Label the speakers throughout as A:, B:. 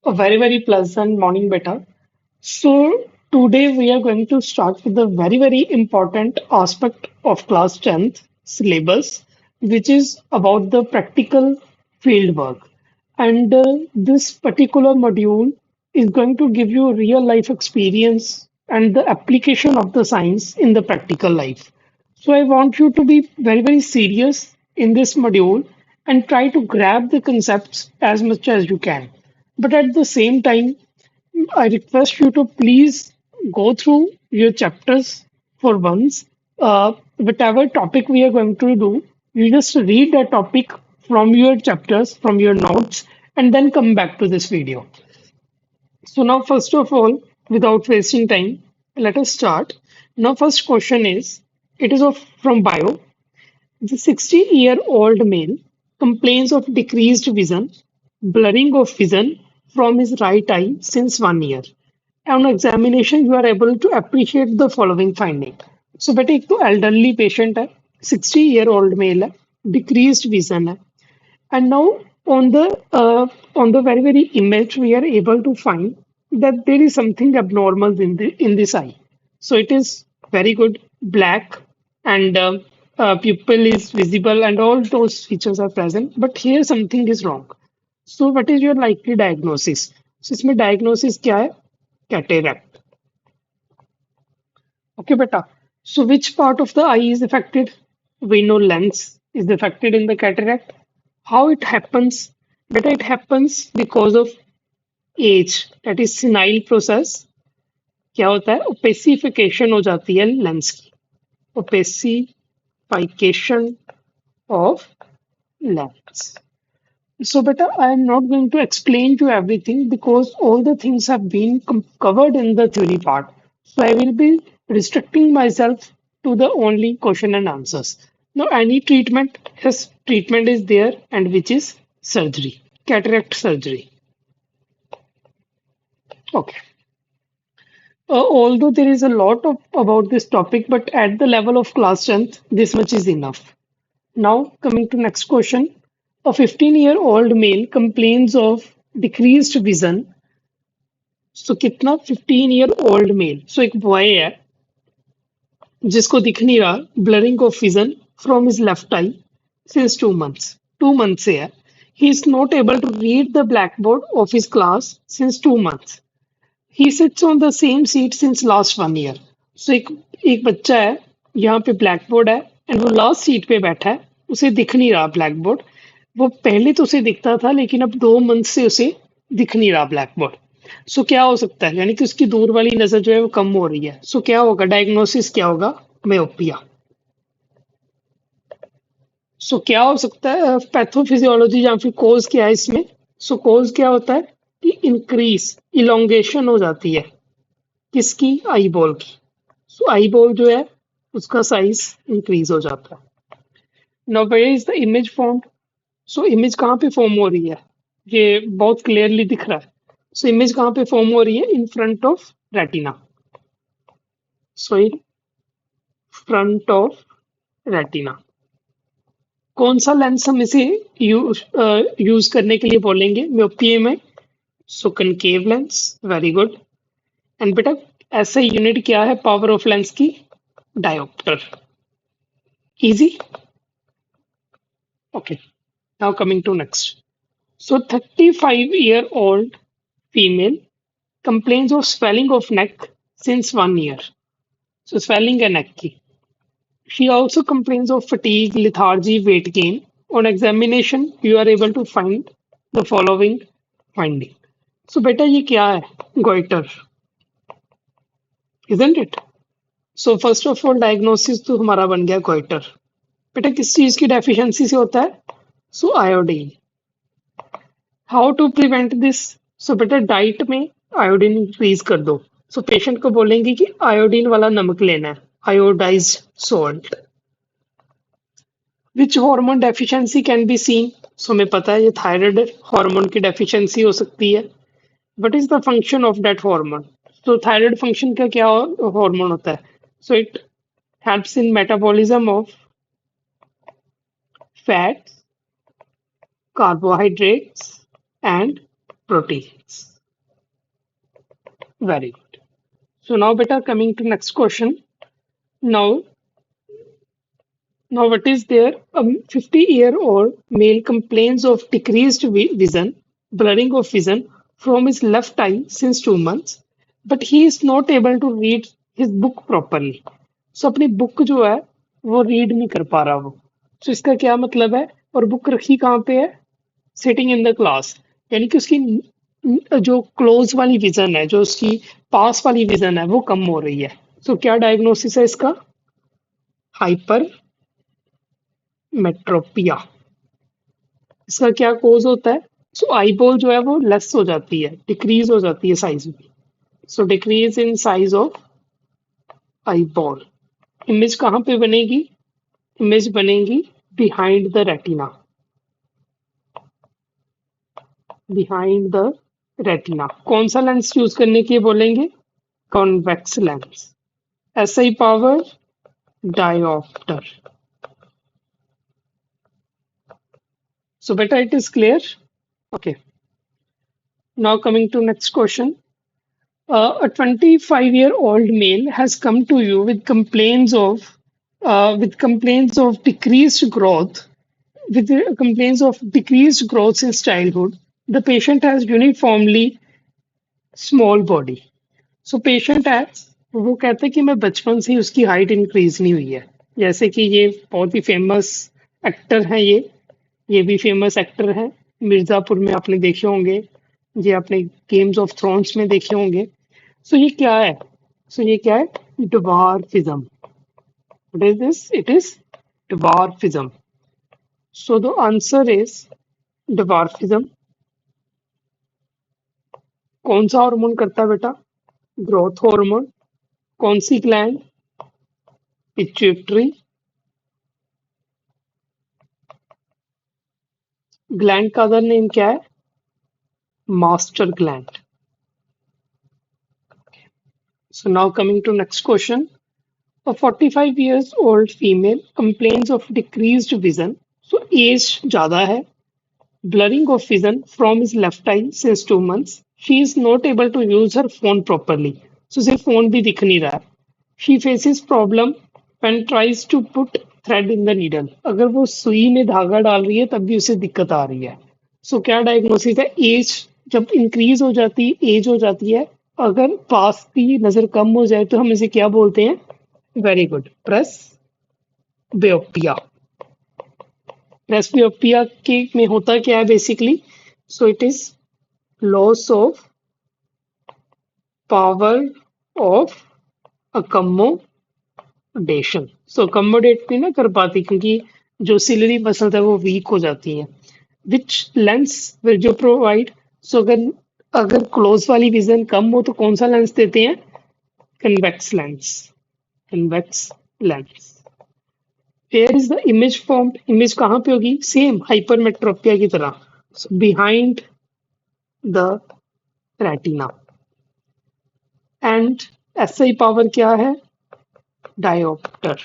A: A very pleasant morning, beta. So, today we are going to start with a very important aspect of class 10th syllabus, which is about the practical field work. And this particular module is going to give you real life experience and the application of the science in the practical life. So, I want you to be very serious in this module and try to grab the concepts as much as you can. But at the same time, I request you to please go through your chapters for once. Whatever topic we are going to do, you just read that topic from your chapters, from your notes, and then come back to this video. So now, first of all, without wasting time, let us start. Now, first question is, it is of from bio. The 60-year-old male complains of decreased vision, blurring of vision from his right eye since 1 year. On examination, you are able to appreciate the following finding. So, बेटे एक तो elderly patient है, 60-year-old male है, decreased vision है, and now on the very image, we are able to find that there is something abnormal in this eye. So it is very good, black, and pupil is visible, and all those features are present. But here something is wrong. So what is your likely diagnosis? So इसमें diagnosis क्या है? Cataract. Okay, beta. So which part of the eye is affected? We know lens is affected in the cataract. How it happens? Beta, it happens because of age. That is senile process. क्या होता है? Opacification हो जाती है lens की. Opacification of lens. So, beta, I am not going to explain to everything because all the things have been covered in the theory part. So, I will be restricting myself to the only question and answers. Now, any treatment, yes, treatment is there, and which is surgery, cataract surgery. Okay. Although there is a lot about this topic, but at the level of class 10th, this much is enough. Now, coming to next question. A 15-year-old male complains of decreased vision. So कितना 15-year-old male? So एक boy है जिसको दिख नहीं रहा, blurring of vision from his left eye since 2 months. 2 months से है. He is not able to read the blackboard of his class since 2 months. He sits on the same seat since last 1 year. So एक बच्चा है, यहाँ पे black board है and वो last seat पे बैठा है, उसे दिख नहीं रहा ब्लैक बोर्ड. वो पहले तो उसे दिखता था लेकिन अब 2 मंथ से उसे दिख नहीं रहा ब्लैक बोर्ड. सो क्या हो सकता है? यानी कि उसकी दूर वाली नजर जो है वो कम हो रही है. सो क्या होगा? डायग्नोसिस क्या होगा? मायोपिया. सो क्या हो सकता है? पैथोफिजियोलॉजी या फिर कोज क्या है इसमें? सो कोज क्या होता है कि इंक्रीज इलोंगेशन हो जाती है किसकी? आई बॉल की. सो आई बॉल जो है उसका साइज इंक्रीज हो जाता है. Now where is the image form? So image कहाँ पे फॉर्म हो रही है? ये बहुत क्लियरली दिख रहा है. सो इमेज कहाँ पे फॉर्म हो रही है? In front of retina. So in front of retina. कौन सा लेंस हम इसे यूज करने के लिए बोलेंगे म्योपिया में? So concave lens. Very good. And बेटा ऐसा यूनिट क्या है पावर ऑफ लेंस की? Diopter. Easy. Okay. Now coming to next. So 35-year-old female complains of swelling of neck since 1 year. So swelling है neck की. She also complains of fatigue, lethargy, weight gain. On examination, you are able to find the following finding. So बेटा ये क्या है? Goiter. Isn't it? So first of all diagnosis तो हमारा बन गया goiter. बेटा किस चीज की डेफिशिएंसी से होता है? So iodine. How to prevent this? So बेटा डाइट में आयोडीन इंक्रीज कर दो. सो पेशेंट को बोलेंगे कि आयोडीन वाला नमक लेना है, iodized salt. Which hormone deficiency can be seen? So हमें पता है ये थायराइड हार्मोन की डेफिशिएंसी हो सकती है. What is the function of that hormone? तो थायराइड फंक्शन का क्या हार्मोन होता है? So it helps in metabolism of fats, carbohydrates and proteins. Very good. So now beta coming to next question. Now, now what is there? A 50-year-old male complains of decreased vision, blurring of vision from his left eye since 2 months, but he is not able to read his book properly. So अपनी book जो है वो read नहीं कर पा रहा वो. So इसका क्या मतलब है? और बुक रखी कहाँ पे है? Sitting in the class. यानी कि उसकी जो क्लोज वाली विजन है, जो उसकी पास वाली विजन है, वो कम हो रही है. सो क्या डायग्नोसिस है इसका? हाइपर मेट्रोपिया. इसका क्या कोज होता है? सो आईबॉल जो है वो लेस हो जाती है, डिक्रीज हो जाती है साइज में. So decrease in size of eyeball. Image कहाँ पे बनेगी? इमेज बनेगी behind the retina. Behind the retina. कौन सा लेंस यूज करने के लिए बोलेंगे? Convex lens. SI power diopter. So beta it is clear. Okay. Now coming to next question. A 25-year-old male has come to you with complaints of decreased growth, with complaints of decreased growth since childhood. The patient has uniformly small body. So patient है, वो कहते हैं कि मैं बचपन से ही उसकी height increase नहीं हुई है. जैसे कि ये बहुत ही फेमस एक्टर हैं ये भी फेमस एक्टर है. मिर्जापुर में आपने देखे होंगे, ये आपने गेम्स ऑफ थ्रोन्स में देखे होंगे. सो ये क्या है? सो ये क्या है? dwarfism. What is this? It is dwarfism. So the answer is dwarfism. कौन सा हार्मोन करता है बेटा? Growth hormone. कौन सी ग्लैंड? पिट्यूटरी. ग्लैंड का अदर नेम क्या है? Master gland. So now coming to next question. A 45 years old female complains of decreased vision. So age ज़्यादा है. Blurring of vision from his left eye since 2 months. She is not able to use her phone properly. So उसे phone भी दिख नहीं रहा है. She faces problem when tries to put thread in the needle. अगर वो सुई में धागा डाल रही है तब भी उसे दिक्कत आ रही है. So क्या डायग्नोसिस है? एज जब इंक्रीज हो जाती है, एज हो जाती है, अगर पास की नजर कम हो जाए तो हम इसे क्या बोलते हैं? Very good. प्रेस बेओपिया. प्रेसबियोपिया के में होता क्या है basically? So it is loss of power of accommodation. So accommodate नहीं ना कर पाती क्योंकि जो सिलरी मसल्स है वो वीक हो जाती हैं. विच लेंस विल जो प्रोवाइड? सो अगर अगर क्लोज वाली विजन कम हो तो कौन सा लेंस देते हैं? Convex lens. Convex lens. Where is the image formed? Image कहाँ पे होगी? सेम हाइपरमेट्रोपिया की तरह. Behind the retina. And SI power क्या है? Dioptre.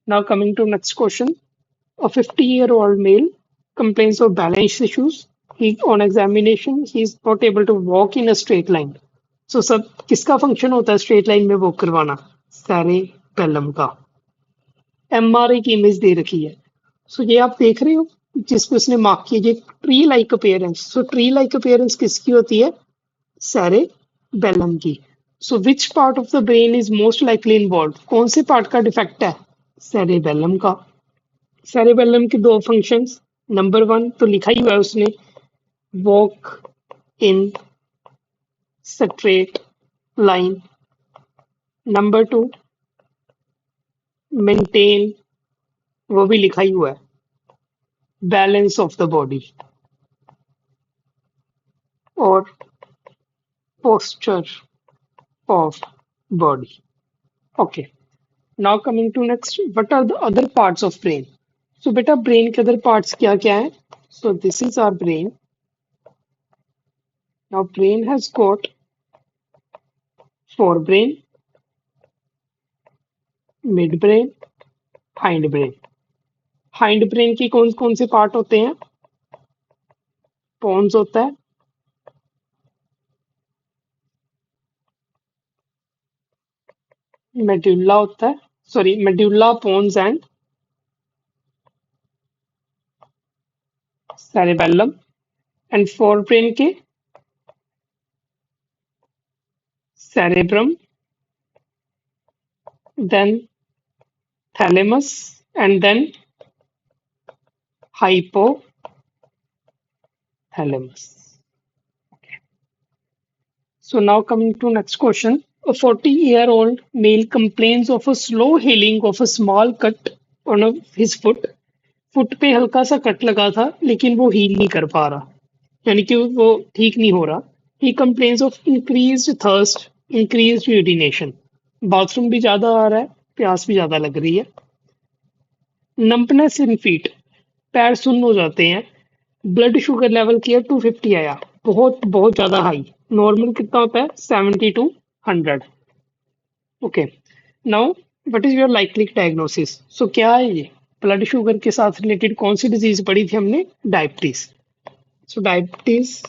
A: Now coming to next question. A 50-year-old male complains of balance issues. On examination, he is not able to walk in a straight line. So, सब किसका function होता है straight line में walk करवाना? Cerebellum का. MRI की image दे रखी है. सो ये आप देख रहे हो जिसपे उसने मार्क किया, ये tree like appearance. So tree like appearance किसकी होती है? सेरेबेलम की. So which part of the brain is most likely involve? कौन से पार्ट का डिफेक्ट है? सेरेबेलम का. सेरेबेलम के दो फंक्शंस. नंबर 1 तो लिखा ही हुआ है उसने, walk in straight line. Number 2 maintain, वो भी लिखा ही हुआ है, बैलेंस ऑफ द बॉडी. और posture of body. Okay. Now coming to next, what are the other parts of brain? So बेटा ब्रेन के अदर पार्ट्स क्या क्या है? So this is our brain. Now brain has got forebrain, mid brain, hind brain. Hind brain के कौन कौन से part होते हैं? पोन्स होता है, मेड्यूला होता है, sorry, medulla pons and cerebellum, and fore brain के cerebrum, then thalamus, and then hypothalamus. So now coming to next question. A 40-year-old male complains of a slow healing of a small cut on his foot. Foot पे हल्का सा cut लगा था लेकिन वो heal नहीं कर पा रहा, यानी कि वो ठीक नहीं हो रहा. He complains of increased thirst, increased urination. Bathroom भी ज्यादा आ रहा है, प्यास भी ज्यादा लग रही है. नंपनेस इन फीट, पैर सुन्न हो जाते हैं. ब्लड शुगर लेवल किया 250 आया, बहुत बहुत ज्यादा हाई. नॉर्मल कितना होता है? 70 to 100. Okay, now what is your likely diagnosis? So क्या है ये? ब्लड शुगर के साथ रिलेटेड कौन सी डिजीज पढ़ी थी हमने? डायबिटीज. सो डायबिटीज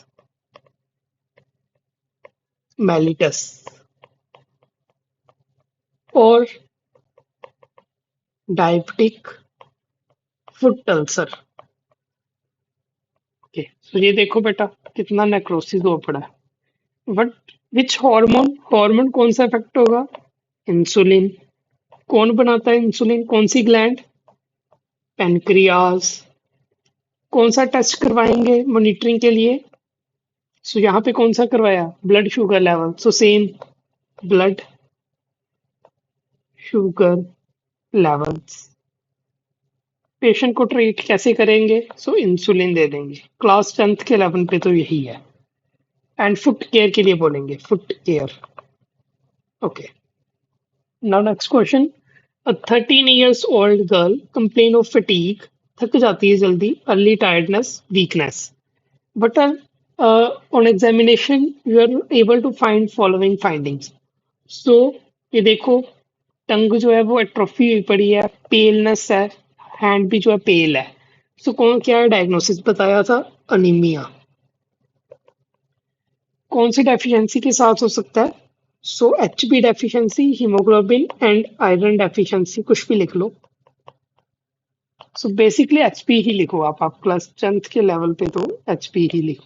A: मेलिटस और डायबिटिक फुट अल्सर. ओके, सो ये देखो बेटा कितना नेक्रोसिस हो पड़ा है. बट विच हार्मोन, हार्मोन कौन सा इफेक्ट होगा? इंसुलिन. कौन बनाता है इंसुलिन? कौन सी ग्लैंड? पेनक्रियाज. कौन सा टेस्ट करवाएंगे मॉनिटरिंग के लिए? सो यहाँ पे कौन सा करवाया? Blood sugar level. So same, blood sugar levels. Patient को ट्रीट कैसे करेंगे? सो इंसुलिन दे देंगे. क्लास 10th के लेवल पे तो यही है. एंड फुट केयर के लिए बोलेंगे, foot care. Okay, now next question. A 13 years old girl complain of fatigue, थक जाती है जल्दी, early tiredness, weakness. But on examination, you are able to find following findings. So ये देखो, टंग जो है वो एट्रोफी हुई पड़ी है, पेलनेस है, हैंड भी जो है पेल है. सो कौन क्या डायग्नोसिस बताया था? अनीमिया. कौन सी डेफिशिएंसी के साथ हो सकता है? So HB deficiency, haemoglobin and iron deficiency, कुछ भी लिख लो. सो बेसिकली एचपी ही लिखो आप क्लास 10th के लेवल पे तो एचपी ही लिखो.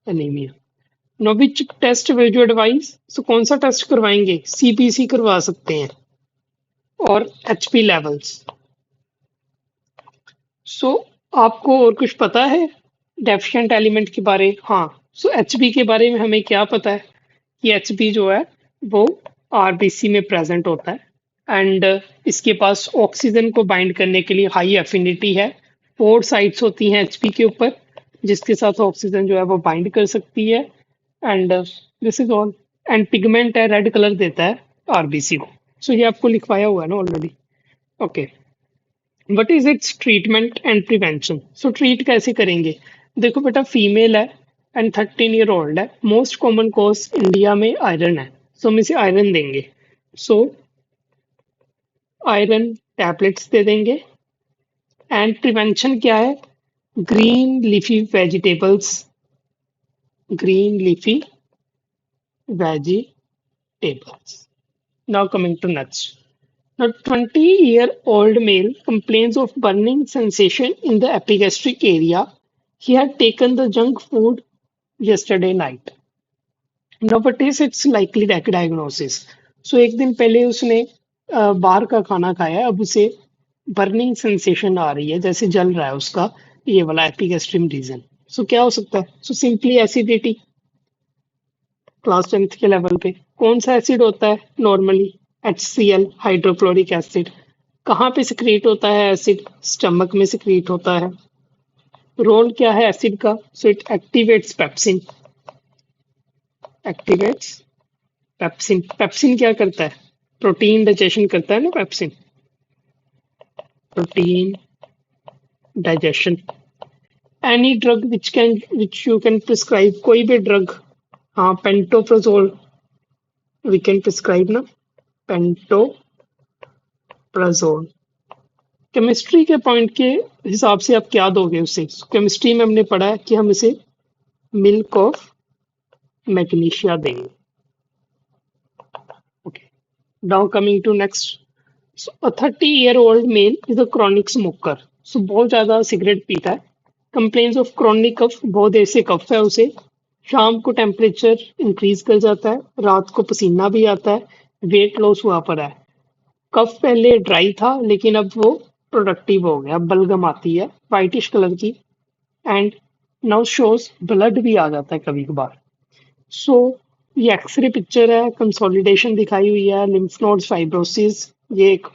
A: Anaemia. Now which test will you advise? So कौन सा टेस्ट करवाएंगे? सीबीसी करवा सकते हैं और एचपी लेवल्स. सो आपको और कुछ पता है डेफिशिएंट एलिमेंट के बारे? हाँ, सो एचबी के बारे में हमें क्या पता है कि एचबी जो है वो आरबीसी में प्रेजेंट होता है. एंड इसके पास ऑक्सीजन को बाइंड करने के लिए हाई एफिनिटी है. 4 साइट्स होती हैं एचपी के ऊपर जिसके साथ ऑक्सीजन जो है वो बाइंड कर सकती है. And this is all. And pigment है, रेड कलर देता है आरबीसी को. सो ये आपको लिखवाया हुआ है ना already. Okay, what is it's treatment and prevention? So treat कैसे करेंगे? देखो बेटा, फीमेल है एंड 13 ईयर ओल्ड है. मोस्ट कॉमन कॉज इंडिया में आयरन है, सो हम इसे आयरन देंगे. सो आयरन टैबलेट्स दे देंगे. एंड प्रिवेंशन क्या है? Green leafy vegetables, green leafy vegetables. Now coming to next. A 20-year-old male complains of burning sensation in the epigastric area. He had taken the junk food yesterday night. Now, what is its likely diagnosis? So, एक दिन पहले उसने बाहर का खाना खाया है, अब उसे बर्निंग सेंसेशन आ रही है, जैसे जल रहा है उसका ये वाला एपिगैस्ट्रिक रीजन. सो क्या हो सकता है? So simply acidity. Class 10th के लेवल पे कौन सा एसिड होता है नॉर्मली? HCl, hydrochloric acid. कहाँ पे सिक्रीट होता है एसिड? स्टमक में सिक्रीट होता है. रोल क्या है एसिड का? So it activates pepsin. Activates pepsin. Pepsin क्या करता है? प्रोटीन डाइजेशन करता है ना pepsin. Protein digestion. Any drug which you can prescribe, कोई भी ड्रग. हाँ, पेंटोप्राजोल वी कैन प्रिस्क्राइब ना. पेंटोप्राजोल. केमिस्ट्री के पॉइंट के हिसाब से आप क्या दोगे उसे? केमिस्ट्री में हमने पढ़ा है कि हम इसे मिल्क ऑफ मैग्नीशिया देंगे. Okay, Now coming to next. So a 30-year-old male is a chronic smoker. So बहुत ज्यादा सिगरेट पीता है. Complains of chronic cough. बहुत देर से कफ है उसे. शाम को टेम्परेचर इंक्रीज कर जाता है. रात को पसीना भी आता है. वेट लॉस हुआ पड़ा है. कफ पहले ड्राई था लेकिन अब वो प्रोडक्टिव हो गया. बलगम आती है वाइटिश कलर की. एंड नाउ शोज ब्लड भी आ जाता है कभी कभार. सो ये एक्सरे पिक्चर है. कंसोलिडेशन दिखाई हुई है. Lymph nodes fibrosis. ये एक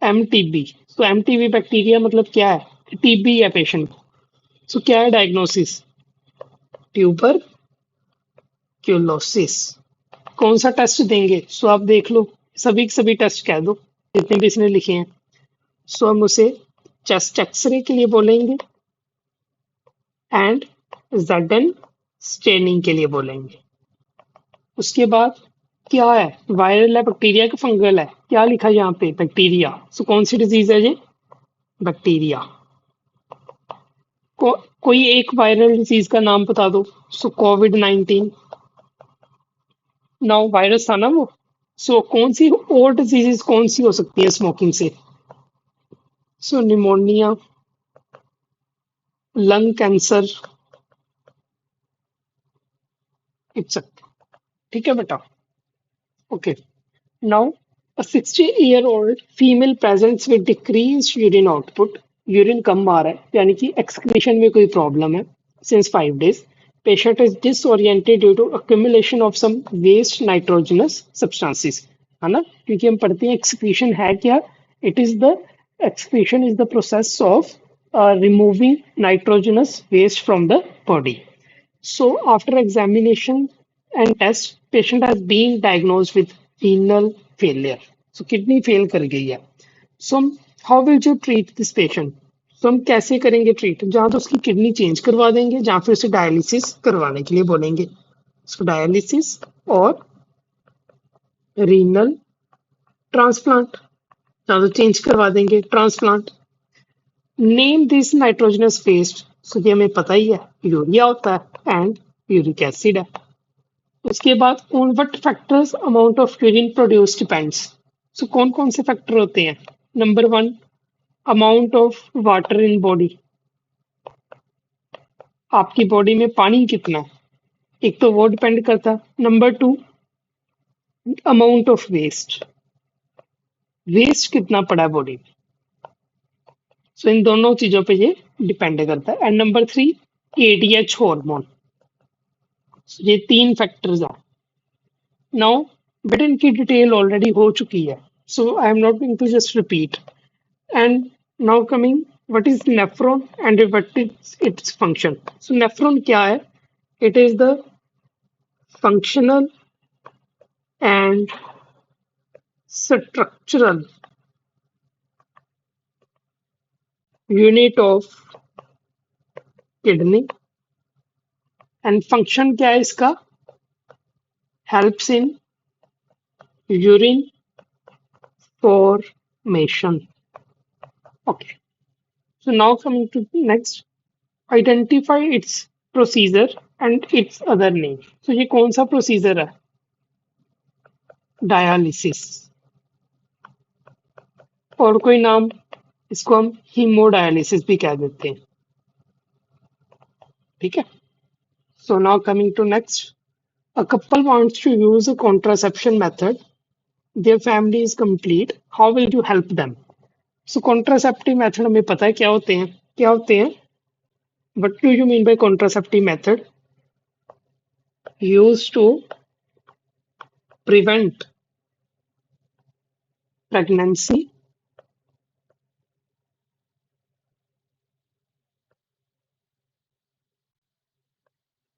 A: एमटीबी. सो एमटीबी बैक्टीरिया मतलब क्या है? टीबी है पेशेंट. सो क्या है डायग्नोसिस? ट्यूबर क्यूलोसिस. कौन सा टेस्ट देंगे? सो आप देख लो. सभी के सभी टेस्ट कह दो जितने भी इसने लिखे हैं. सो हम उसे चेस्ट एक्सरे के लिए बोलेंगे एंड जेडन स्टेनिंग के लिए बोलेंगे. उसके बाद क्या है? वायरल है, बैक्टीरिया का फंगल है? क्या लिखा है यहाँ पे? बैक्टीरिया. सो कौन सी डिजीज है ये? बैक्टीरिया. कोई एक वायरल डिजीज का नाम बता दो. सो कोविड-19. नाउ वायरस था ना वो. सो कौन सी और डिजीजेस कौन सी हो सकती है स्मोकिंग से? So pneumonia, lung cancer, it's. ठीक है बेटा. Okay. Now a 60-year-old female presents with decreased urine output. Urine कम आ रहा है यानी कि एक्सक्रीशन में कोई प्रॉब्लम है. Since 5 days, patient is disoriented due to accumulation of some waste nitrogenous substances. है ना? क्योंकि हम पढ़ते हैं एक्सक्रीशन है क्या? It is the excretion is the process of removing nitrogenous waste from the body. So after examination and test, patient has been diagnosed with renal failure. So kidney fail कर गई है. So how will you treat this patient? तो हम कैसे करेंगे treat? जहाँ तो उसकी किडनी चेंज करवा देंगे, जहाँ फिर उसे डायलिसिस करवाने के लिए बोलेंगे. सो डायलिसिस और रीनल ट्रांसप्लांट. जहाँ तो चेंज करवा देंगे, transplant. Name this nitrogenous waste. So ये हमें पता ही है, यूरिया होता है एंड यूरिक एसिड है. उसके बाद on what factors amount of urine produce depends. So कौन कौन से फैक्टर होते हैं? Number 1, amount of water in body. आपकी बॉडी में पानी कितना है, एक तो वो डिपेंड करता है. Number 2, amount of waste. Waste कितना पड़ा है बॉडी में. सो इन दोनों चीजों पे ये डिपेंड करता है. And number 3, ADH hormone. ये 3 फैक्टर्स हैं. नाउ बट इनकी डिटेल ऑलरेडी हो चुकी है, so I am not going to just repeat. And now coming, what is nephron and what is its function? So nephron क्या है? It is the functional and structural unit of kidney. And function क्या है इसका? Helps in urine formation. Okay. So now coming to next, identify its procedure and its other name. So ये कौन सा procedure है? Dialysis. और कोई नाम? इसको हम हीमोडायलिसिस भी कह देते हैं. ठीक है. So now coming to next, a couple wants to use a contraception method. Their family is complete. How will you help them? So contraceptive method हमें पता है क्या होते हैं. क्या होते हैं? What do you mean by contraceptive method? Used to prevent pregnancy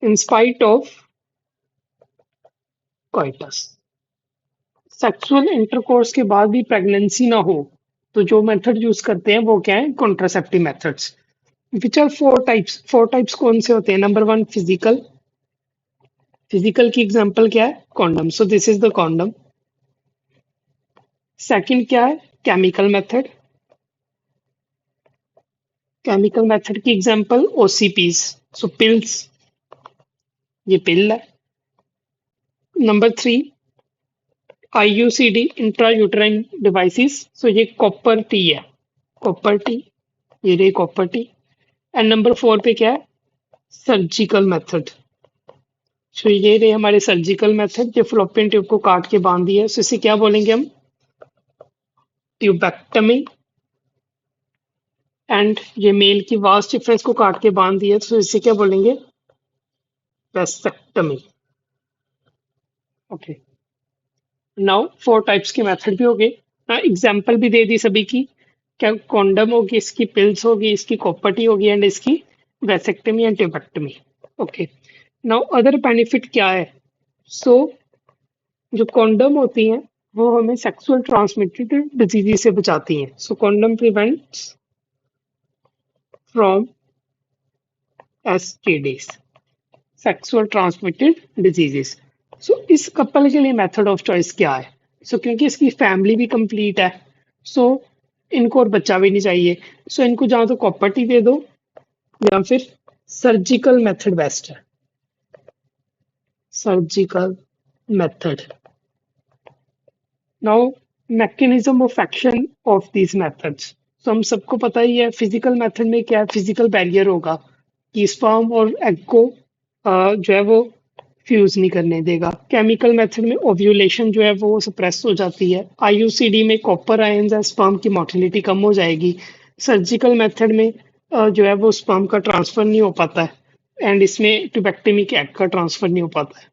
A: in spite of coitus. Sexual intercourse के बाद भी प्रेगनेंसी ना हो तो जो मेथड यूज करते हैं वो क्या है? Contraceptive methods. Which are 4 types. 4 types कौन से होते हैं? Number 1, physical. फिजिकल की एग्जांपल क्या है? Condom. So this is the condom. Second क्या है? Chemical method. केमिकल मेथड की एग्जांपल ओसीपीज. So pills. ये पिल है. Number 3, IUCD intra uterine devices, so ये कॉपर टी है, कॉपर टी, ये रही कॉपर टी। एंड नंबर 4 पे क्या है, सर्जिकल मेथड। सो ये रहे हमारे सर्जिकल मेथड, जो फ्लोपियन ट्यूब को काट के बांध दिया, सो इसे क्या बोलेंगे हम, ट्यूबेक्टमी। एंड ये मेल की वास्ट डिफरेंस को काट के बांध दिया, तो इसे क्या बोलेंगे, वेस्टेक्टमी। ओके, नाउ 4 टाइप्स के मेथड भी हो गए, एग्जाम्पल भी दे दी सभी की। क्या कॉन्डम होगी, इसकी पिल्स होगी, इसकी कॉपर्टी होगी, एंड इसकी vasectomy and tubectomy. Okay, now other benefit क्या है। सो जो कॉन्डम होती हैं वो हमें सेक्सुअल ट्रांसमिटेड डिजीज से बचाती हैं। So condom prevents from STDs, sexual transmitted diseases. So इस कपल के लिए मेथड ऑफ चॉइस क्या है। क्योंकि इसकी फैमिली भी कंप्लीट है, सो इनको और बच्चा भी नहीं चाहिए, सो इनको जहाँ तो कॉपर्टी दे दो या फिर सर्जिकल मेथड बेस्ट है, surgical method. Now mechanism of action of these methods. तो हम सबको पता ही है फिजिकल मेथड में क्या है, फिजिकल बैरियर होगा कि स्पर्म और एग को जो है वो फ्यूज नहीं करने देगा। केमिकल मेथड में ओव्यूलेशन जो है वो सप्रेस हो जाती है। आईयूसीडी में कॉपर आयंस है, स्पर्म की मोटिलिटी कम हो जाएगी। सर्जिकल मेथड में जो है वो स्पर्म का ट्रांसफर नहीं हो पाता है, एंड इसमें ट्यूबेक्टमी के एग का ट्रांसफर नहीं हो पाता है।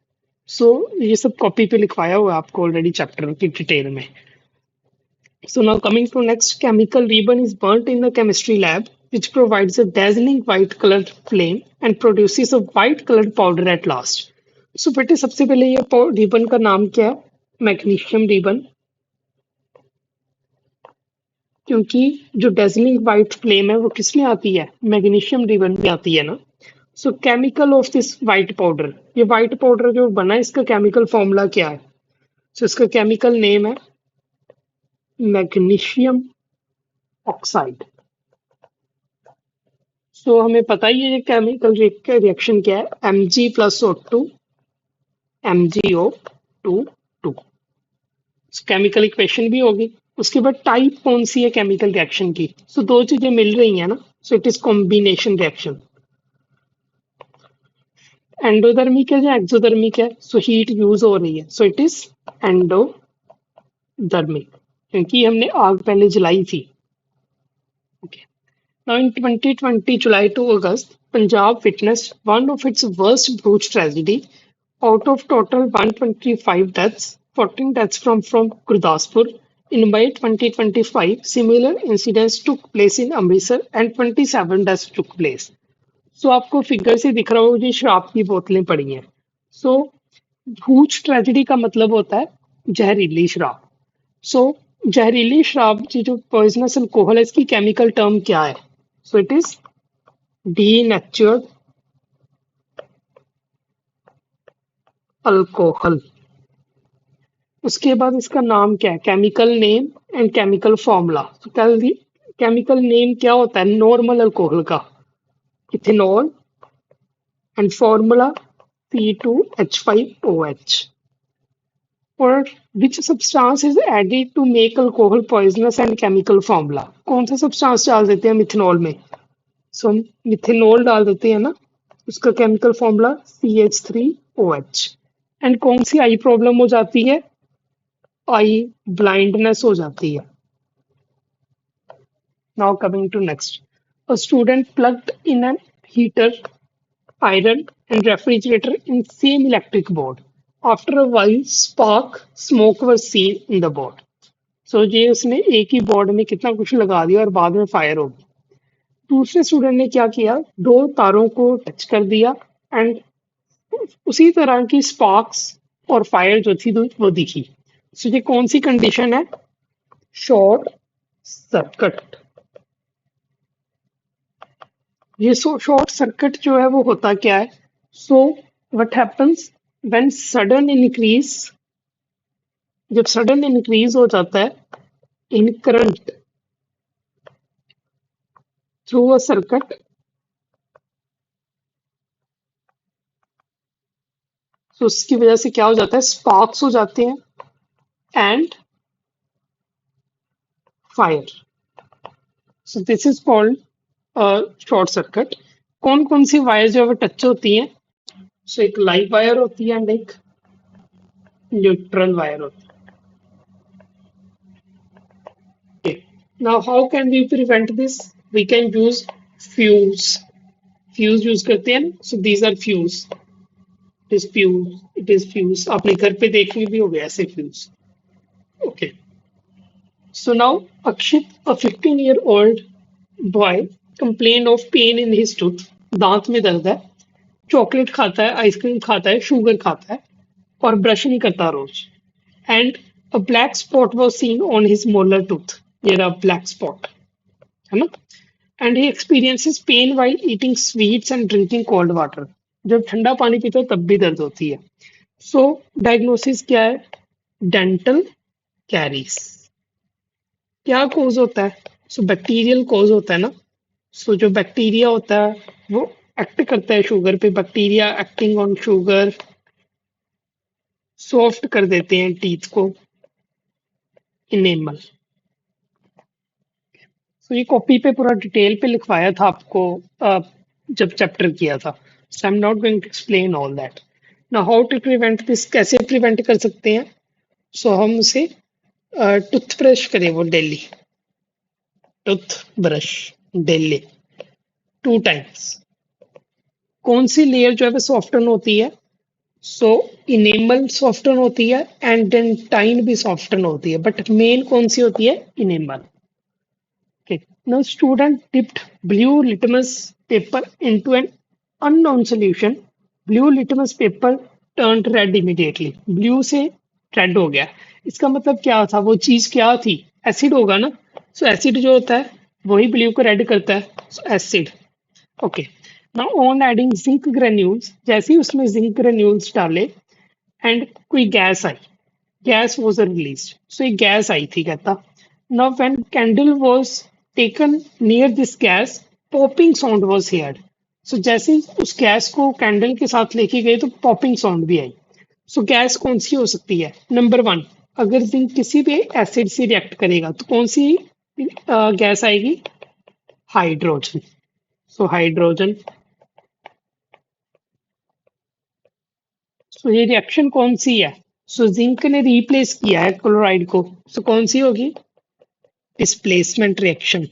A: सो ये सब कॉपी पे लिखवाया हुआ है आपको ऑलरेडी चैप्टर की डिटेल में। So now coming to next, chemical ribbon is burnt in the chemistry lab, which provides a dazzling white colored flame and produces a white colored powder at last. So बेटे सबसे पहले ये ribbon का नाम क्या है, magnesium ribbon, क्योंकि जो डेजलिंग व्हाइट फ्लेम है वो किस में आती है, मैग्नीशियम रिबन में आती है ना। सो chemical of this white powder, ये व्हाइट पाउडर जो बना है इसका केमिकल फॉर्मूला क्या है। इसका केमिकल नेम है मैग्नीशियम ऑक्साइड। सो हमें पता ही है ये केमिकल रिएक्शन क्या है, Mg+O2 MgO2 केमिकल इक्वेशन भी होगी। उसके बाद टाइप कौन सी है केमिकल रिएक्शन की, सो दो चीजें मिल रही हैं ना, so it is combination reaction. Endothermic है या एक्सोधर्मिक है, सो हीट यूज हो रही है, सो इट इज एंडोधर्मिक, क्योंकि हमने आग पहले जलाई थी। Okay, now in 2020 July to August, Punjab witnessed one of its worst brute tragedy. Out of total 125 deaths, 14 deaths from Gurdaspur. In May 2025, similar incidents took place in Amritsar and 27 deaths took place. So आपको figure से दिख रहा होगा जी शराब की बोतलें पड़ी हैं। सो भूच ट्रेजेडी का मतलब होता है जहरीली शराब। सो जहरीली शराब की जो पॉइजनस अल्कोहल है, इसकी केमिकल टर्म क्या है, so it is denatured alcohol. उसके बाद इसका नाम क्या है, chemical name and chemical formula. Chemical name क्या होता है नॉर्मल अल्कोहल का, इथेनॉल, एंड फॉर्मूला C2H5OH। और which substance is added to make alcohol poisonous and chemical formula, कौन सा सब्सटेंस डाल देते हैं मिथेनॉल में, सो हम मिथेनॉल डाल देते हैं ना, उसका केमिकल फॉर्मूला CH3OH। एंड कौन सी आई प्रॉब्लम हो जाती है, आई ब्लाइंडनेस हो जाती है। Now coming to next, a student plugged in an heater, iron and refrigerator in same electric board. After a while, spark, smoke was seen in the board. So ये उसने एक ही बोर्ड में कितना कुछ लगा दिया और बाद में फायर हो गई। दूसरे स्टूडेंट ने क्या किया, दो तारों को टच कर दिया एंड उसी तरह की स्पार्क्स और फायर जो थी वो दिखी। सो ये कौन सी कंडीशन है, शॉर्ट सर्किट। ये शॉर्ट सर्किट जो है वो होता क्या है, so what happens when sudden increase, जब सडन इंक्रीज हो जाता है इन करंट थ्रू अ सर्किट, तो उसकी वजह से क्या हो जाता है, स्पार्क्स हो जाते हैं, and fire. So this is called short circuit. कौन कौन सी वायर जो है वो टच होती हैं? सो एक लाइव वायर होती है एंड एक न्यूट्रल वायर होती है. Now how can we prevent this? We can use fuse. Fuse use करते हैं. So these are fuse. It is fuse. आपने घर पे देखे भी होंगे ऐसे fuse. Okay. So now Akshit, a 15-year-old boy complained of pain in his tooth. दांत में दर्द है. चॉकलेट खाता है, आइसक्रीम खाता है, शुगर खाता है और ब्रश नहीं करता रोज. And a black spot was seen on his molar tooth. ये रहा ब्लैक स्पॉट, है ना? And he experiences pain while eating sweets and drinking cold water. जब ठंडा पानी पीते हो तब भी दर्द होती है. सो डायग्नोसिस क्या है? Dental caries. क्या कोज होता है? सो बैक्टीरियल कोज होता है ना. सो जो बैक्टीरिया होता है वो एक्ट करता है शुगर पे. Bacteria acting on sugar soft कर देते हैं टीथ को. इनेमल. तो ये कॉपी पे पूरा डिटेल पे लिखवाया था आपको जब चैप्टर किया था. So I am not going to explain all that. Now how to prevent this? कैसे प्रिवेंट कर सकते हैं? सो हम उसे टूथब्रश करें वो डेली. Toothbrush daily 2 times. कौन सी लेयर जो है वो सॉफ्टन होती है? सो इनेमल सॉफ्टन होती है एंड डेंटाइन भी सॉफ्टन होती है, बट मेन कौन सी होती है? Enamel. Okay. Now student dipped blue litmus paper into an unknown solution. Blue litmus paper turned red immediately. Blue से रेड हो गया. इसका मतलब क्या था? वो चीज क्या थी? एसिड होगा ना. सो एसिड जो होता है वही ब्लू को रेड करता है. So acid. Okay. Now on adding zinc granules, जैसे ही उसमें जिंक ग्रेन्यूल्स डाले एंड कोई गैस आई. Gas was release. सो एक गैस आई थी कहता. Now when candle was taken near this gas, popping sound was heard. So जैसे ही उस गैस को कैंडल के साथ लेके गए तो पॉपिंग साउंड भी आई. सो गैस कौन सी हो सकती है? नंबर 1, अगर जिंक किसी भी एसिड से रिएक्ट करेगा तो कौन सी गैस आएगी? हाइड्रोजन. So hydrogen. सो ये रिएक्शन कौन सी है? सो जिंक ने रिप्लेस किया है क्लोराइड को. सो कौन सी होगी? Displacement reaction.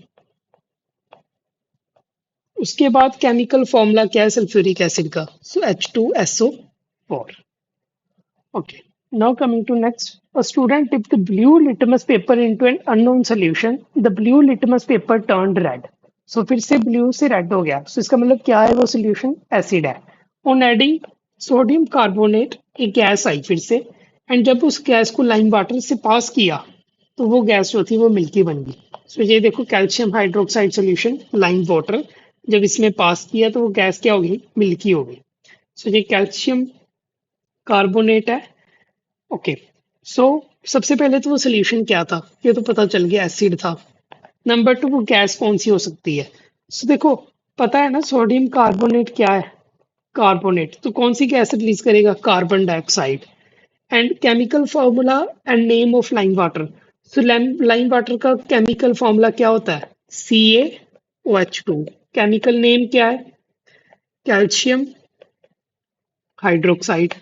A: उसके बाद केमिकल फॉर्मूला क्या है सल्फ्यूरिक एसिड का? So H2SO4. Okay. Now coming to next. A student dipped the blue litmus paper into an unknown solution. The blue litmus paper turned red. So फिर से blue से red हो गया. So इसका मतलब क्या है? वो सोल्यूशन एसिड है. On adding सोडियम कार्बोनेट एक गैस आई फिर से. एंड जब उस गैस को लाइम वाटर से पास किया तो वो गैस जो थी वो मिल्की बन गई. सो ये देखो calcium hydroxide solution lime water जब इसमें पास किया तो वो गैस क्या हो गई? मिल्की हो गई. सो ये कैल्शियम कार्बोनेट है. ओके. सो सबसे पहले तो वो सोल्यूशन क्या था? ये तो पता चल गया एसिड था. नंबर 2, वो गैस कौन सी हो सकती है? सो देखो पता है ना सोडियम कार्बोनेट क्या है? कार्बोनेट. तो कौन सी गैस रिलीज करेगा? Carbon dioxide. And chemical formula and name of lime water. So lime water का केमिकल फॉर्मूला क्या होता है? CaOH2. केमिकल नेम क्या है? Calcium hydroxide.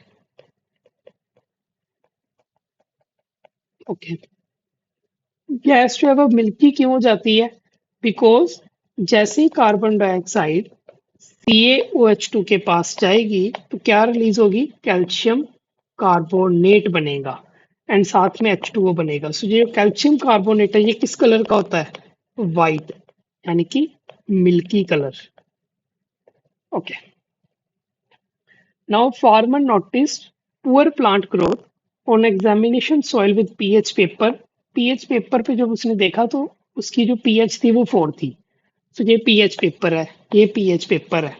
A: ओके. गैस जो है वो मिल्की क्यों हो जाती है? बिकॉज जैसे ही कार्बन डाइऑक्साइड CaOH2 के पास जाएगी तो क्या रिलीज होगी? कैल्शियम कार्बोनेट बनेगा एंड साथ में H2O बनेगा. सो ये कैल्शियम कार्बोनेट है ये किस कलर का होता है? वाइट, यानी कि milky colour. Okay. Now farmer noticed poor plant growth on examination soil with pH paper. PH paper पे जब उसने देखा तो उसकी जो पीएच थी वो 4 थी. तो ये पीएच पेपर है, ये पीएच पेपर है.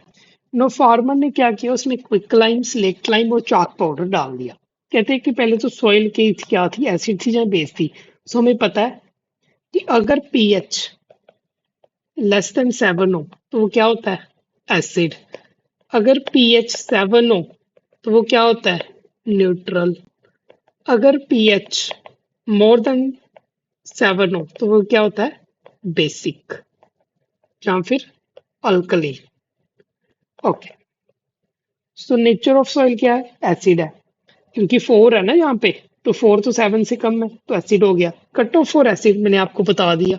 A: नो फार्मर ने क्या किया? उसमें क्विक लाइम, सिलेक्ट लाइम और चाक पाउडर डाल दिया. कहते हैं कि पहले तो सॉइल की क्या थी? एसिड थी या बेस थी. सो हमें पता है कि अगर पीएच लेस देन 7 हो तो वो क्या होता है? एसिड. अगर पीएच 7 हो तो वो क्या होता है? न्यूट्रल. अगर पीएच मोर देन 7 हो तो वो क्या होता है बेसिक या फिर alkali. Okay, so nature of soil क्या है एसिड है, क्योंकि 4 है ना यहाँ पे, तो 4 तो 7 से कम है तो एसिड हो गया। कट ऑफ फॉर एसिड मैंने आपको बता दिया,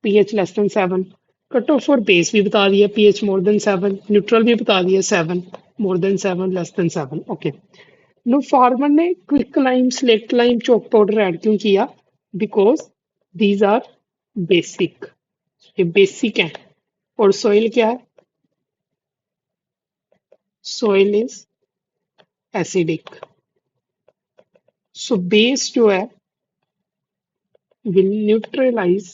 A: pH less than 7। Cut off for base भी बता दिया, पीएच मोर देन 7। न्यूट्रल भी बता दिया 7, more than 7 less than 7। Okay, now farmer ने quick lime slaked lime chalk powder add क्यों किया? बिकॉज दीज आर बेसिक, ये बेसिक है। और सॉइल क्या है? Soil is acidic. So base जो है will neutralize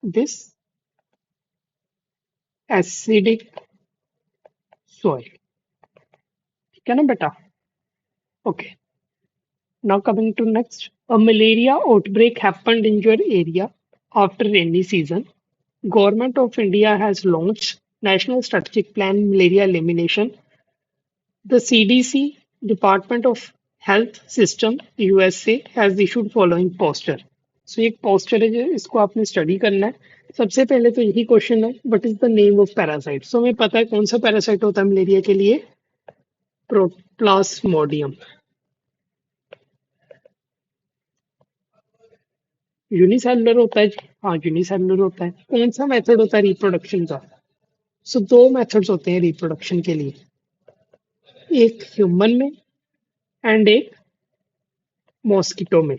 A: this acidic soil, ठीक है ना बेटा? Okay, now coming to next, a malaria outbreak happened in your area after rainy season. Government of India has launched National Strategic Plan Malaria Elimination. The CDC, Department of Health System USA, has issued following poster. So एक poster है जो इसको आपने study करना है। सबसे पहले तो यही क्वेश्चन है, what is the name of parasite? So हमें पता है कौन सा पैरासाइट होता है मलेरिया के लिए, प्लाज्मोडियम। यूनिसेलुलर होता है जी, हाँ यूनिसेलुलर होता है। कौन सा मेथड होता है रिप्रोडक्शन का? सो दो मेथड्स होते हैं रिप्रोडक्शन के लिए, एक ह्यूमन में एंड एक मॉस्किटो में।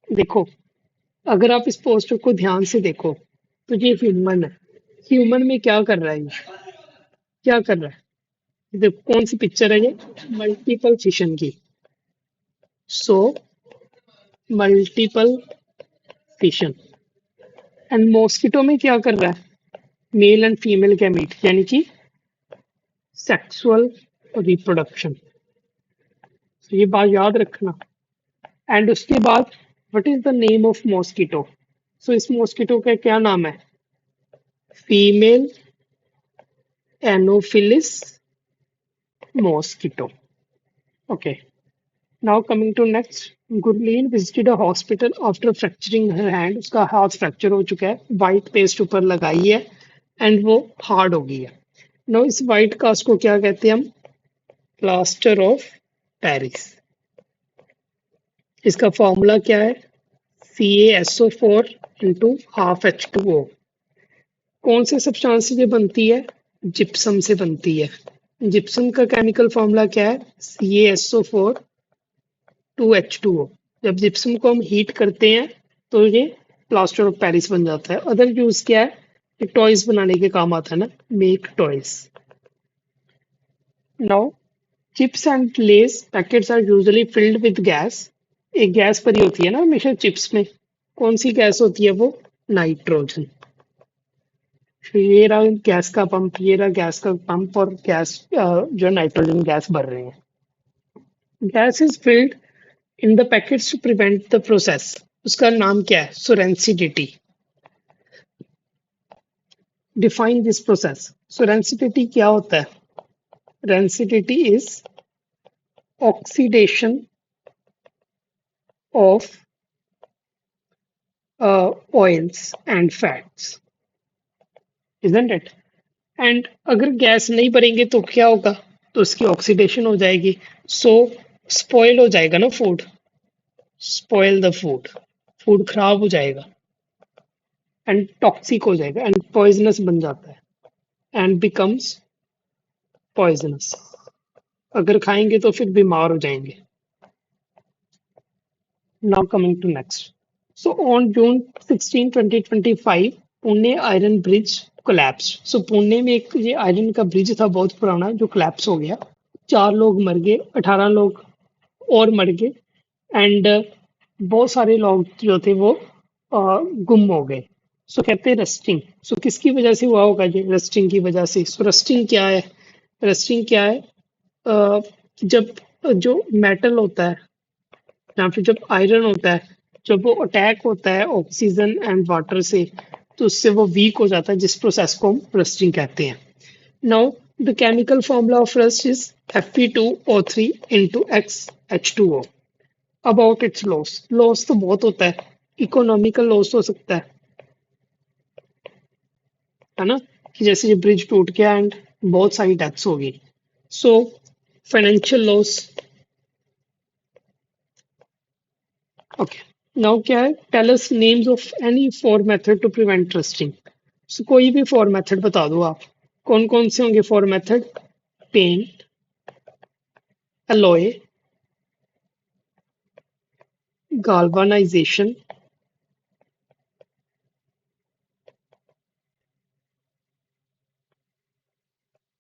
A: देखो, अगर आप इस पोस्टर को ध्यान से देखो तो ये ह्यूमन है। ह्यूमन में क्या कर रहा है ये? क्या कर रहा है? देखो कौन सी पिक्चर है ये, मल्टीपल फिशन की। So multiple fission. And mosquito में क्या कर रहा है? मेल एंड फीमेल गैमीट, यानी कि सेक्सुअल रिप्रोडक्शन। तो ये बात याद रखना। एंड उसके बाद what is the name of mosquito? So इस मॉस्किटो का क्या नाम है? Female anopheles mosquito. Okay, now coming to next, Gurleen visited a hospital after fracturing her hand. उसका हाथ फ्रैक्चर हो चुका है, वाइट पेस्ट ऊपर लगाई है एंड वो हार्ड हो गई है। नाउ इस वाइट कास्ट को क्या कहते हैं हम? Plaster of Paris. इसका फॉर्मूला क्या है? CaSO4 into half H2O। कौन से सब्सटेंस से बनती है? जिप्सम से बनती है। जिप्सम का केमिकल फॉर्मूला क्या है? CaSO4 2H2O। जब जिप्सम को हम हीट करते हैं तो ये प्लास्टर ऑफ पेरिस बन जाता है। अदर यूज क्या है? ये टॉयज बनाने के काम आता है ना, make toys. Now chips and Lay's packets are usually filled with gas. एक गैस भरी होती है ना हमेशा चिप्स में। कौन सी गैस होती है वो? नाइट्रोजन। ये रहा गैस का पंप, ये रहा गैस का पंप, और गैस जो नाइट्रोजन गैस भर रहे हैं। Gas is filled in the packets to prevent the process. उसका नाम क्या है? So rancidity. Define this process. So rancidity क्या होता है? Rancidity is oxidation of oils and fats, isn't it? And अगर गैस नहीं भरेंगे तो क्या होगा? तो उसकी ऑक्सीडेशन हो जाएगी। सो स्पॉइल हो जाएगा ना food, spoil the food, food खराब हो जाएगा एंड टॉक्सिक हो जाएगा एंड पॉइजनस बन जाता है एंड बिकम्स पॉइजनस। अगर खाएंगे तो फिर बीमार हो जाएंगे। Now coming to next, so on June 16, 2025 Pune iron bridge collapse. So Pune में एक ये आयरन का ब्रिज था बहुत पुराना जो कोलैप्स हो गया। 4 लोग मर गए, 18 लोग और मर गए एंड बहुत सारे लोग जो थे वो गुम हो गए। सो कहते हैं रस्टिंग। सो किसकी वजह से हुआ होगा? ये रस्टिंग की वजह से। सो रस्टिंग क्या है? रस्टिंग क्या है? जब जो मेटल होता है या फिर जब आयरन होता है, जब वो अटैक होता है ऑक्सीजन एंड वाटर से, तो उससे वो वीक हो जाता है, जिस प्रोसेस को हम रस्टिंग कहते हैं। Now The chemical formula of rust is Fe2O3 into XH2O. About its loss तो बहुत होता है, इकोनॉमिकल लॉस हो सकता है ना, कि जैसे ये ब्रिज टूट गया एंड बहुत सारी डेथ्स हो गई. So financial loss. Okay, now क्या है, tell us names of any four method to prevent rusting. So कोई भी फोर मेथड बता दो आप. कौन कौन से होंगे four method? Paint, alloy, galvanization,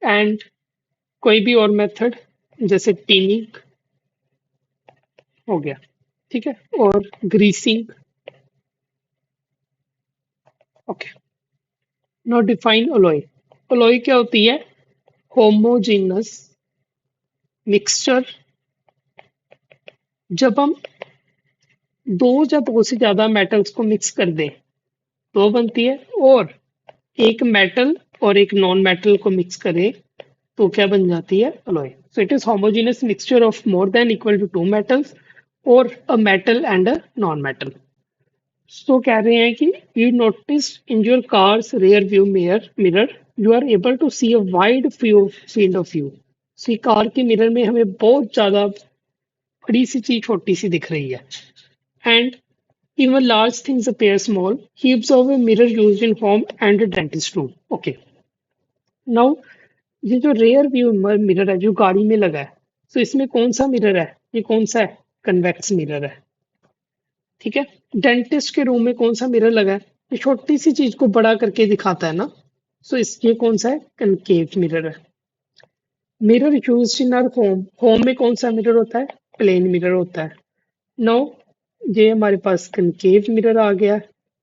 A: and कोई भी और मेथड जैसे टीनिंग हो गया, ठीक है, और greasing. Okay, now define alloy. Alloy क्या होती है? Homogeneous mixture. जब हम दो या दो से ज्यादा मेटल्स को मिक्स कर दें तो बनती है, और एक मेटल और एक नॉन मेटल को मिक्स करें तो क्या बन जाती है? Alloy. So it is homogeneous mixture of more than equal to two metals और a metal and a non metal. So कह रहे हैं कि you notice in your cars rear view mirror you are able to see a wide field of view. See car के mirror में हमें बहुत ज्यादा बड़ी सी चीज छोटी सी दिख रही है. And even large things appear small. He observed a mirror used in home and a dentist room. Okay. Now ये जो रेयर व्यू मिरर है जो गाड़ी में लगा है, तो इसमें कौन सा मिरर है? ये कौन सा है? कन्वेक्स मिरर है. ठीक है. डेंटिस्ट के रूम में कौन सा मिरर लगा है? ये छोटी सी चीज को बड़ा करके दिखाता है ना. सो इसके कौन सा है? कनकेव मिरर है. Mirror used in our home. Home में कौन सा मिरर होता है? प्लेन मिरर होता है. नो, ये हमारे पास कनकेव मिरर आ गया,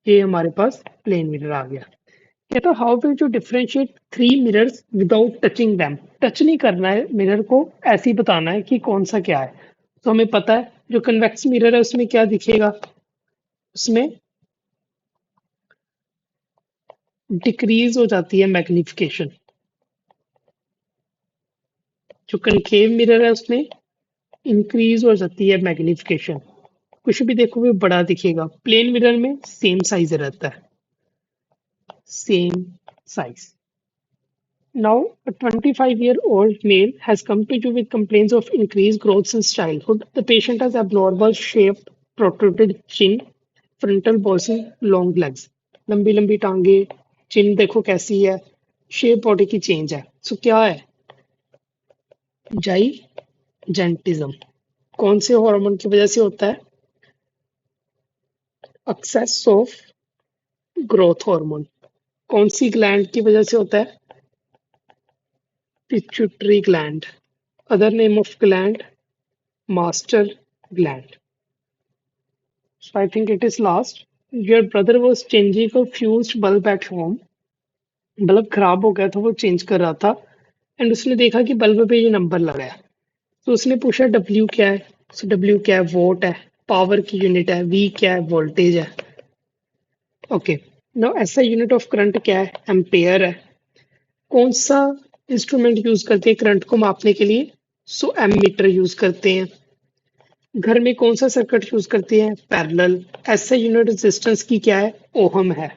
A: ये हमारे पास प्लेन मिरर आ गया. ये तो how will you differentiate three mirrors without touching them. Touch नहीं करना है मिरर को, ऐसे ही बताना है कि कौन सा क्या है. तो हमें पता है जो कन्वेक्स मिरर है उसमें क्या दिखेगा? उसमें डिक्रीज हो जाती है मैग्निफिकेशन. जो कनकेव मिरर है उसमें इंक्रीज हो जाती है मैग्निफिकेशन. कुछ भी देखोगे बड़ा दिखेगा. प्लेन मिरर में सेम साइज रहता है, same size. Now, a 25-year-old male has come to you with complaints of increased growth since childhood. The patient has abnormal shaped, protruded chin, frontal bossing, long legs. लंबी लंबी टांगे, चिन देखो कैसी है, shape body की change है. सो क्या है? जाइजेंटिज्म. कौन से हार्मोन की वजह से होता है? Excess of growth hormone. कौन सी ग्लैंड की वजह से होता है? Pituitary gland. Other name of gland, master gland. So I think it is last. Your brother was changing a fused bulb at home. Bulb खराब हो गया था, वो चेंज कर रहा था, एंड उसने देखा कि बल्ब पे ये नंबर लगा है. तो उसने पूछा डब्ल्यू क्या है? सो डब्ल्यू क्या है? वोट है, पावर की यूनिट है. वी क्या है? वोल्टेज है. ओके. नाउ ऐसा यूनिट ऑफ करंट क्या है? एम्पेयर है. कौन सा इंस्ट्रूमेंट यूज करते हैं करंट को मापने के लिए? सो एमीटर यूज करते हैं. घर में कौन सा सर्किट यूज करते हैं? पैरेलल. ऐसा यूनिट रेजिस्टेंस की क्या है? ओहम है.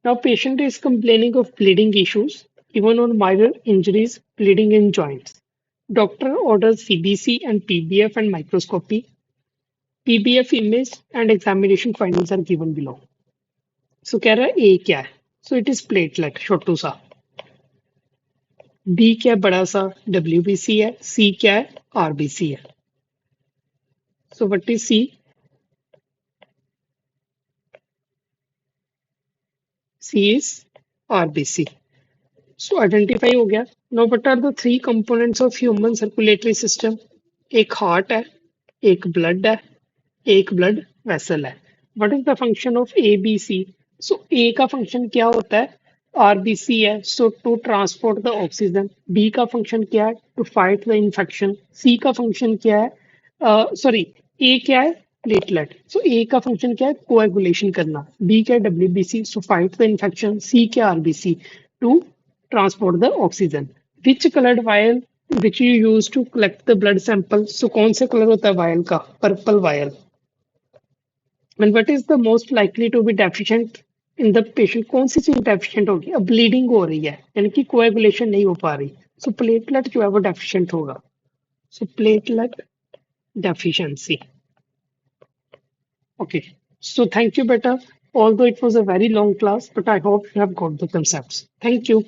A: Now patient is complaining of bleeding issues even on minor injuries, bleeding in joints. Doctor order CBC and PBF and microscopy. PBF image and examination findings are given below. So कह रहा है A क्या है? So it is platelet, छोटू सा. B क्या है? बड़ा सा, डब्ल्यूबीसी है. सी क्या है? आरबीसी है. So what is C? C is RBC. So identify हो गया. Now what are the three components of human circulatory system? एक हार्ट है, एक ब्लड है, एक ब्लड वेसल है. What is the function of ABC? So A का function क्या होता है? RBC है, so to transport the oxygen. B का फंक्शन क्या है? To fight the infection. C का फंक्शन क्या है? सॉरी, A क्या है? प्लेटलेट. सो ए का फंक्शन क्या है? कोएगुलेशन करना. बी क्या है? WBC, so fight the infection. C क्या? RBC, to transport the oxygen. Which colored vial which you use to collect the blood sample? So कौन से कलर होता है vial का? Purple vial. And what is the most likely to be deficient in the patient? कौन सी चीज deficient होगी? अब bleeding हो रही है यानी कि coagulation नहीं हो पा रही. So platelet जो है वो deficient होगा. So platelet deficiency. Okay. So thank you, beta. Although it was a very long class, but I hope you have got the concepts. Thank you.